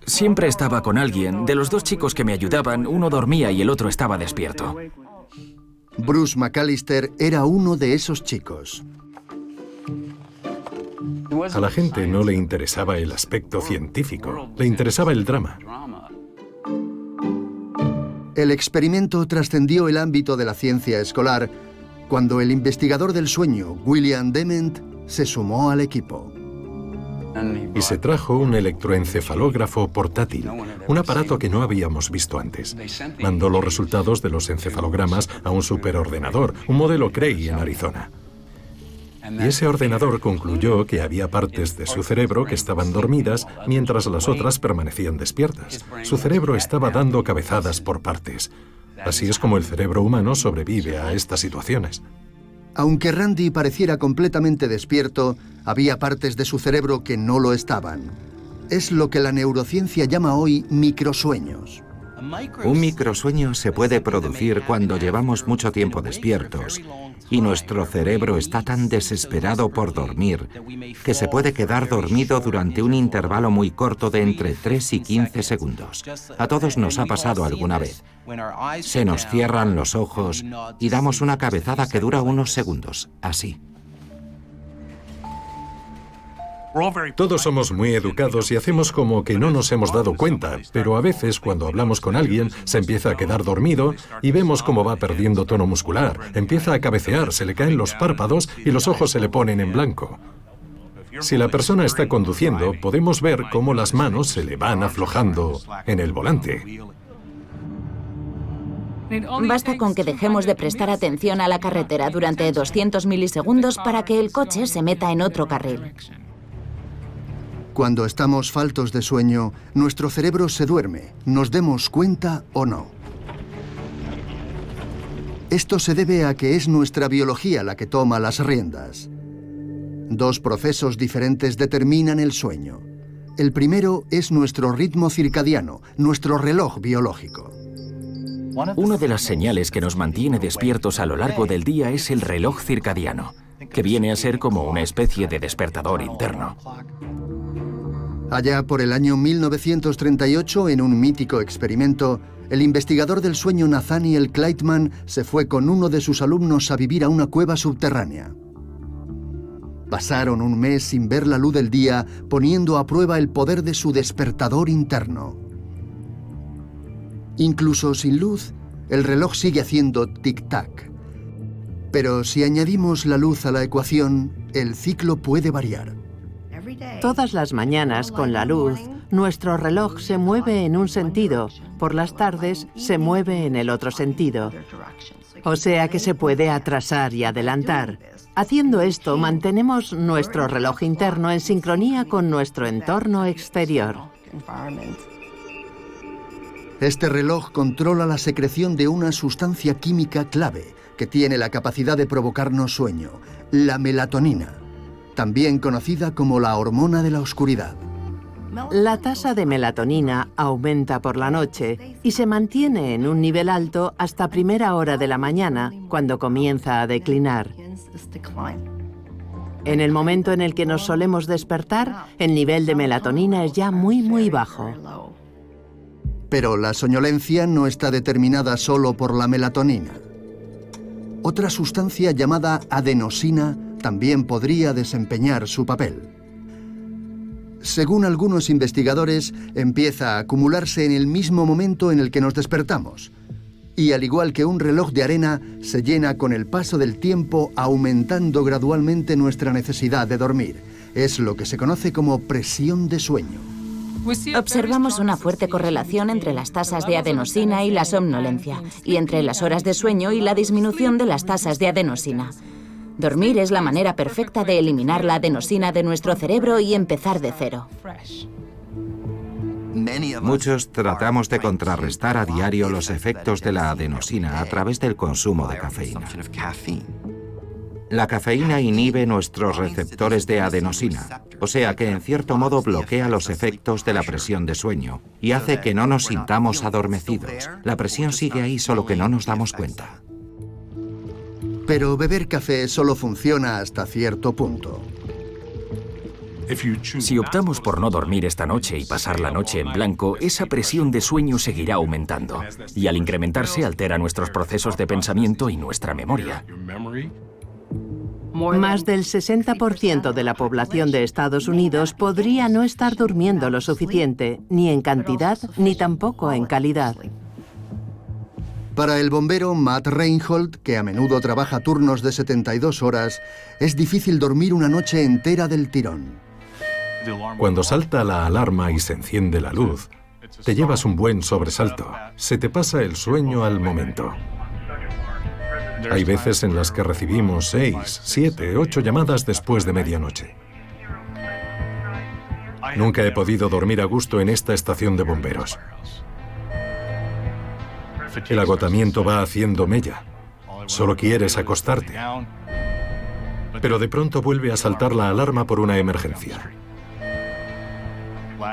Siempre estaba con alguien. De los dos chicos que me ayudaban, uno dormía y el otro estaba despierto. Bruce McAllister era uno de esos chicos. A la gente no le interesaba el aspecto científico, le interesaba el drama. El experimento trascendió el ámbito de la ciencia escolar cuando el investigador del sueño, William Dement, se sumó al equipo. Y se trajo un electroencefalógrafo portátil, un aparato que no habíamos visto antes. Mandó los resultados de los encefalogramas a un superordenador, un modelo Cray en Arizona. Y ese ordenador concluyó que había partes de su cerebro que estaban dormidas mientras las otras permanecían despiertas. Su cerebro estaba dando cabezadas por partes. Así es como el cerebro humano sobrevive a estas situaciones. Aunque Randy pareciera completamente despierto, había partes de su cerebro que no lo estaban. Es lo que la neurociencia llama hoy microsueños. Un microsueño se puede producir cuando llevamos mucho tiempo despiertos y nuestro cerebro está tan desesperado por dormir que se puede quedar dormido durante un intervalo muy corto de entre 3 y 15 segundos. A todos nos ha pasado alguna vez. Se nos cierran los ojos y damos una cabezada que dura unos segundos, así. Todos somos muy educados y hacemos como que no nos hemos dado cuenta, pero a veces cuando hablamos con alguien se empieza a quedar dormido y vemos cómo va perdiendo tono muscular, empieza a cabecear, se le caen los párpados y los ojos se le ponen en blanco. Si la persona está conduciendo, podemos ver cómo las manos se le van aflojando en el volante. Basta con que dejemos de prestar atención a la carretera durante 200 milisegundos para que el coche se meta en otro carril. Cuando estamos faltos de sueño, nuestro cerebro se duerme, nos demos cuenta o no. Esto se debe a que es nuestra biología la que toma las riendas. Dos procesos diferentes determinan el sueño. El primero es nuestro ritmo circadiano, nuestro reloj biológico. Una de las señales que nos mantiene despiertos a lo largo del día es el reloj circadiano, que viene a ser como una especie de despertador interno. Allá por el año 1938, en un mítico experimento, el investigador del sueño Nathaniel Kleitman se fue con uno de sus alumnos a vivir a una cueva subterránea. Pasaron un mes sin ver la luz del día, poniendo a prueba el poder de su despertador interno. Incluso sin luz, el reloj sigue haciendo tic-tac. Pero si añadimos la luz a la ecuación, el ciclo puede variar. Todas las mañanas, con la luz, nuestro reloj se mueve en un sentido, por las tardes se mueve en el otro sentido. O sea que se puede atrasar y adelantar. Haciendo esto, mantenemos nuestro reloj interno en sincronía con nuestro entorno exterior. Este reloj controla la secreción de una sustancia química clave que tiene la capacidad de provocarnos sueño, la melatonina, también conocida como la hormona de la oscuridad. La tasa de melatonina aumenta por la noche y se mantiene en un nivel alto hasta primera hora de la mañana, cuando comienza a declinar. En el momento en el que nos solemos despertar, el nivel de melatonina es ya muy bajo. Pero la soñolencia no está determinada solo por la melatonina. Otra sustancia llamada adenosina también podría desempeñar su papel. Según algunos investigadores, empieza a acumularse en el mismo momento en el que nos despertamos. Y al igual que un reloj de arena, se llena con el paso del tiempo, aumentando gradualmente nuestra necesidad de dormir. Es lo que se conoce como presión de sueño. Observamos una fuerte correlación entre las tasas de adenosina y la somnolencia, y entre las horas de sueño y la disminución de las tasas de adenosina. Dormir es la manera perfecta de eliminar la adenosina de nuestro cerebro y empezar de cero. Muchos tratamos de contrarrestar a diario los efectos de la adenosina a través del consumo de cafeína. La cafeína inhibe nuestros receptores de adenosina, o sea que en cierto modo bloquea los efectos de la presión de sueño y hace que no nos sintamos adormecidos. La presión sigue ahí, solo que no nos damos cuenta. Pero beber café solo funciona hasta cierto punto. Si optamos por no dormir esta noche y pasar la noche en blanco, esa presión de sueño seguirá aumentando, y al incrementarse altera nuestros procesos de pensamiento y nuestra memoria. Más del 60% de la población de Estados Unidos podría no estar durmiendo lo suficiente, ni en cantidad ni tampoco en calidad. Para el bombero Matt Reinhold, que a menudo trabaja turnos de 72 horas, es difícil dormir una noche entera del tirón. Cuando salta la alarma y se enciende la luz, te llevas un buen sobresalto. Se te pasa el sueño al momento. Hay veces en las que recibimos 6, 7, 8 llamadas después de medianoche. Nunca he podido dormir a gusto en esta estación de bomberos. El agotamiento va haciendo mella. Solo quieres acostarte. Pero de pronto vuelve a saltar la alarma por una emergencia.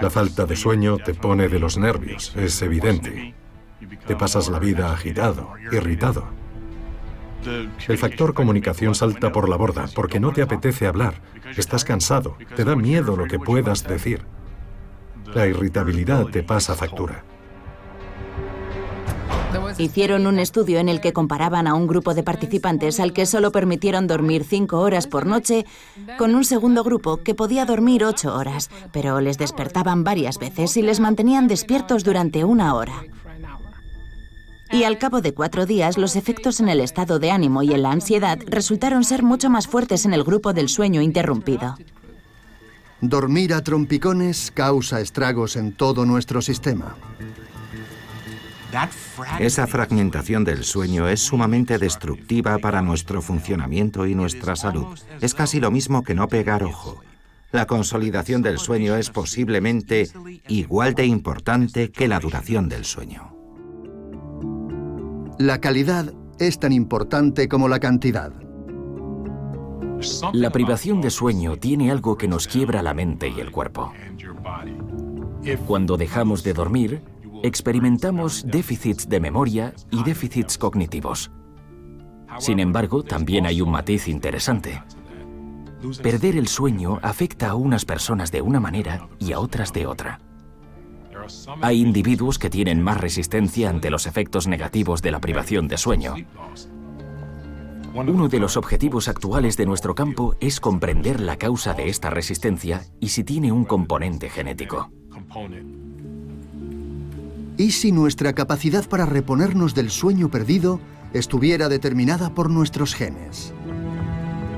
La falta de sueño te pone de los nervios, es evidente. Te pasas la vida agitado, irritado. El factor comunicación salta por la borda porque no te apetece hablar, estás cansado, te da miedo lo que puedas decir. La irritabilidad te pasa factura. Hicieron un estudio en el que comparaban a un grupo de participantes al que solo permitieron dormir 5 horas por noche con un segundo grupo que podía dormir 8 horas, pero les despertaban varias veces y les mantenían despiertos durante 1 hora. Y al cabo de 4 días, los efectos en el estado de ánimo y en la ansiedad resultaron ser mucho más fuertes en el grupo del sueño interrumpido. Dormir a trompicones causa estragos en todo nuestro sistema. Esa fragmentación del sueño es sumamente destructiva para nuestro funcionamiento y nuestra salud. Es casi lo mismo que no pegar ojo. La consolidación del sueño es posiblemente igual de importante que la duración del sueño. La calidad es tan importante como la cantidad. La privación de sueño tiene algo que nos quiebra la mente y el cuerpo. Cuando dejamos de dormir, experimentamos déficits de memoria y déficits cognitivos. Sin embargo, también hay un matiz interesante. Perder el sueño afecta a unas personas de una manera y a otras de otra. Hay individuos que tienen más resistencia ante los efectos negativos de la privación de sueño. Uno de los objetivos actuales de nuestro campo es comprender la causa de esta resistencia y si tiene un componente genético. ¿Y si nuestra capacidad para reponernos del sueño perdido estuviera determinada por nuestros genes?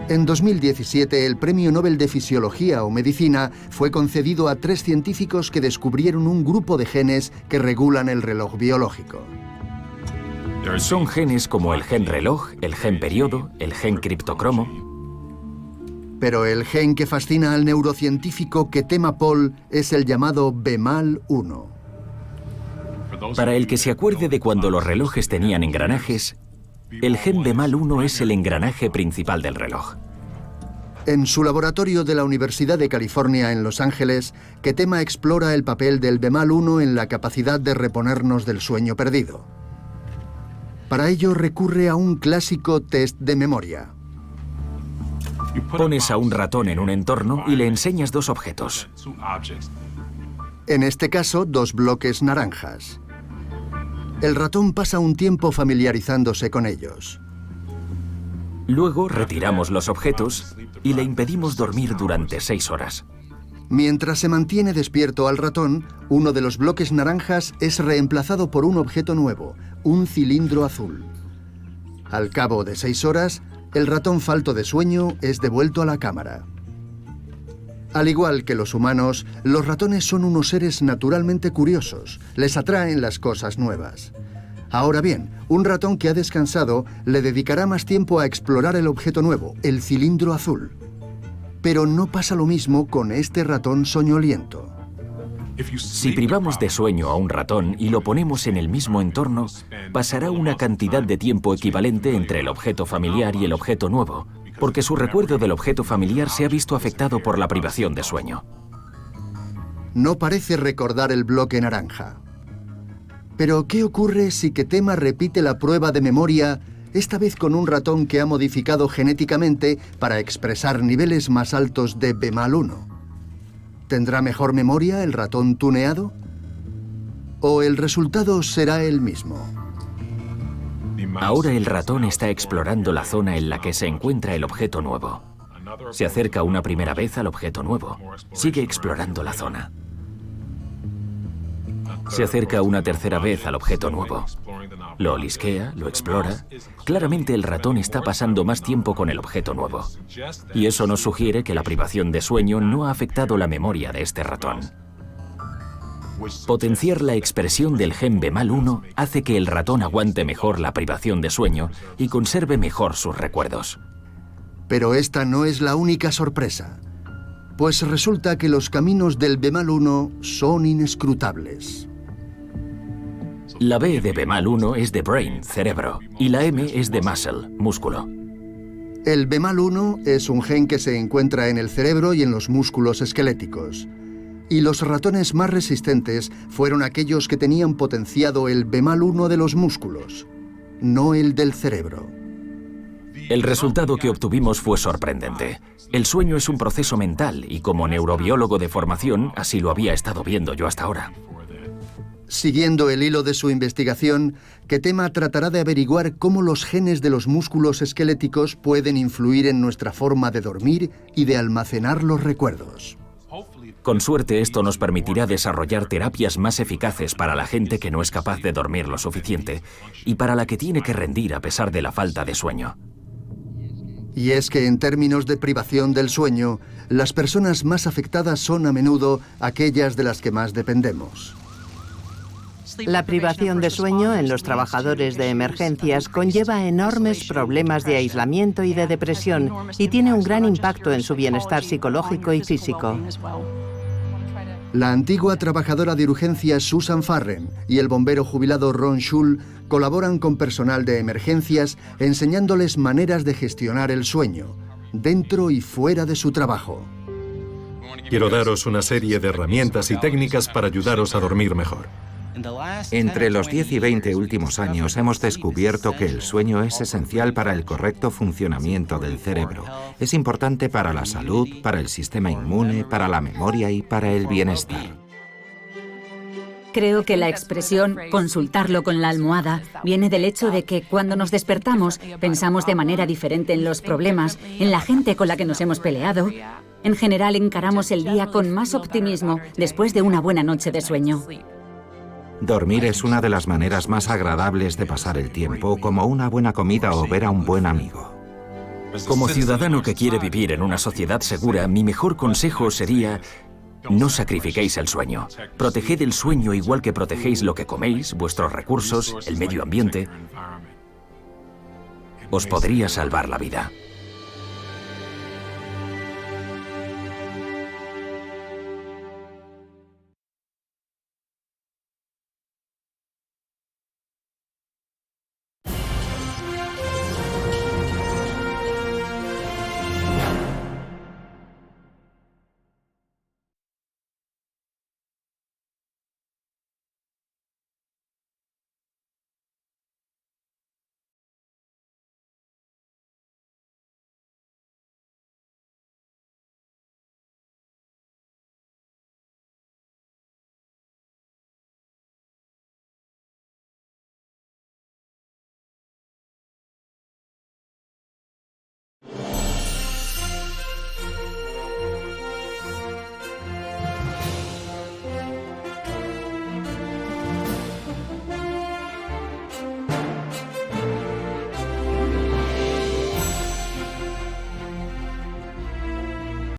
En 2017, el Premio Nobel de Fisiología o Medicina fue concedido a 3 científicos que descubrieron un grupo de genes que regulan el reloj biológico. Son genes como el gen reloj, el gen periodo, el gen criptocromo. Pero el gen que fascina al neurocientífico Ketema Paul es el llamado BMAL1. Para el que se acuerde de cuando los relojes tenían engranajes, el gen BMAL1 es el engranaje principal del reloj. En su laboratorio de la Universidad de California en Los Ángeles, Ketema explora el papel del BMAL1 en la capacidad de reponernos del sueño perdido. Para ello recurre a un clásico test de memoria. Pones a un ratón en un entorno y le enseñas 2 objetos. En este caso, 2 bloques naranjas. El ratón pasa un tiempo familiarizándose con ellos. Luego retiramos los objetos y le impedimos dormir durante 6 horas. Mientras se mantiene despierto al ratón, uno de los bloques naranjas es reemplazado por un objeto nuevo, un cilindro azul. Al cabo de 6 horas, el ratón falto de sueño es devuelto a la cámara. Al igual que los humanos, los ratones son unos seres naturalmente curiosos. Les atraen las cosas nuevas. Ahora bien, un ratón que ha descansado le dedicará más tiempo a explorar el objeto nuevo, el cilindro azul. Pero no pasa lo mismo con este ratón soñoliento. Si privamos de sueño a un ratón y lo ponemos en el mismo entorno, pasará una cantidad de tiempo equivalente entre el objeto familiar y el objeto nuevo, porque su recuerdo del objeto familiar se ha visto afectado por la privación de sueño. No parece recordar el bloque naranja. Pero, ¿qué ocurre si Ketema repite la prueba de memoria, esta vez con un ratón que ha modificado genéticamente para expresar niveles más altos de BMAL1? ¿Tendrá mejor memoria el ratón tuneado? ¿O el resultado será el mismo? Ahora el ratón está explorando la zona en la que se encuentra el objeto nuevo. Se acerca una primera vez al objeto nuevo. Sigue explorando la zona. Se acerca una tercera vez al objeto nuevo. Lo olisquea, lo explora. Claramente el ratón está pasando más tiempo con el objeto nuevo. Y eso nos sugiere que la privación de sueño no ha afectado la memoria de este ratón. Potenciar la expresión del gen BMAL1 hace que el ratón aguante mejor la privación de sueño y conserve mejor sus recuerdos. Pero esta no es la única sorpresa, pues resulta que los caminos del BMAL1 son inescrutables. La B de BMAL1 es de brain, cerebro, y la M es de muscle, músculo. El BMAL1 es un gen que se encuentra en el cerebro y en los músculos esqueléticos. Y los ratones más resistentes fueron aquellos que tenían potenciado el BMAL1 de los músculos, no el del cerebro. El resultado que obtuvimos fue sorprendente. El sueño es un proceso mental y como neurobiólogo de formación, así lo había estado viendo yo hasta ahora. Siguiendo el hilo de su investigación, Ketema tratará de averiguar cómo los genes de los músculos esqueléticos pueden influir en nuestra forma de dormir y de almacenar los recuerdos. Con suerte, esto nos permitirá desarrollar terapias más eficaces para la gente que no es capaz de dormir lo suficiente y para la que tiene que rendir a pesar de la falta de sueño. Y es que en términos de privación del sueño, las personas más afectadas son a menudo aquellas de las que más dependemos. La privación de sueño en los trabajadores de emergencias conlleva enormes problemas de aislamiento y de depresión y tiene un gran impacto en su bienestar psicológico y físico. La antigua trabajadora de urgencias Susan Farren y el bombero jubilado Ron Schull colaboran con personal de emergencias enseñándoles maneras de gestionar el sueño, dentro y fuera de su trabajo. Quiero daros una serie de herramientas y técnicas para ayudaros a dormir mejor. Entre los 10 y 20 últimos años hemos descubierto que el sueño es esencial para el correcto funcionamiento del cerebro. Es importante para la salud, para el sistema inmune, para la memoria y para el bienestar. Creo que la expresión consultarlo con la almohada viene del hecho de que cuando nos despertamos pensamos de manera diferente en los problemas, en la gente con la que nos hemos peleado. En general encaramos el día con más optimismo después de una buena noche de sueño. Dormir es una de las maneras más agradables de pasar el tiempo, como una buena comida o ver a un buen amigo. Como ciudadano que quiere vivir en una sociedad segura, mi mejor consejo sería: no sacrifiquéis el sueño. Proteged el sueño igual que protegéis lo que coméis, vuestros recursos, el medio ambiente. Os podría salvar la vida.